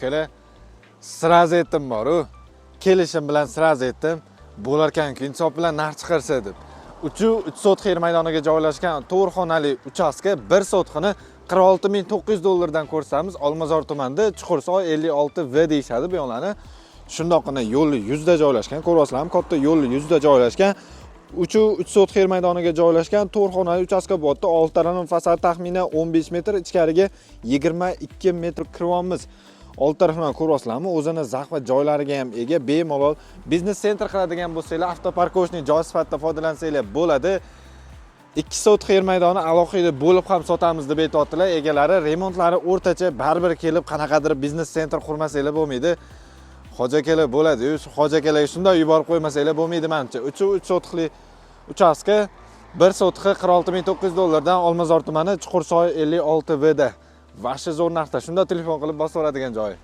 akalar, sразу aytdim bor-u. Kelishim bilan sразу aytdim. Bo'larkan-ku insof bilan narx chiqarsa deb. 3 sotix yer maydoniga joylashgan 4 xonali uchastka 1 sotiqini 46900 dollardan ko'rsamiz. Olmazor tumanida Chuqursoy 56V deyshadi bu yo'llarni. Shundoqqina yo'lni yuzda joylashgan, ko'ryapsizlarmi? Katta yo'lni yuzda joylashgan. 3 sotix yer maydoniga joylashgan 4 xonali uchastka bo'tda 6 tarafdan fasad taxminan 15 metr, ichkariga 22 metr kiryapmiz. Old tarafdan ko'ryapsizlarmi? O'zini zax va joylariga ham ega, bemalol biznes sentr qiladigan bo'lsanglar, avtoparkovishning joy sifatida foydalansanglar bo'ladi. 2 sotix yer maydoni alohida bo'lib ham sotamiz deb aytayotdilar. Egalari remontlari o'rtacha, baribir kelib qanaqadir biznes sentr qurmasanglar bo'lmaydi. Xo'ja akalar bo'ladi. Xo'ja akalarga shunday yuborib qo'ymasanglar bo'lmaydi menimcha. 3 sotixli uchastka 1 sotixi 46900 dollardan Olmazor tumani Chuqursoy 56V da. Vashi zo'r narxda. Shunda telefon qilib bosib oladigan joyi.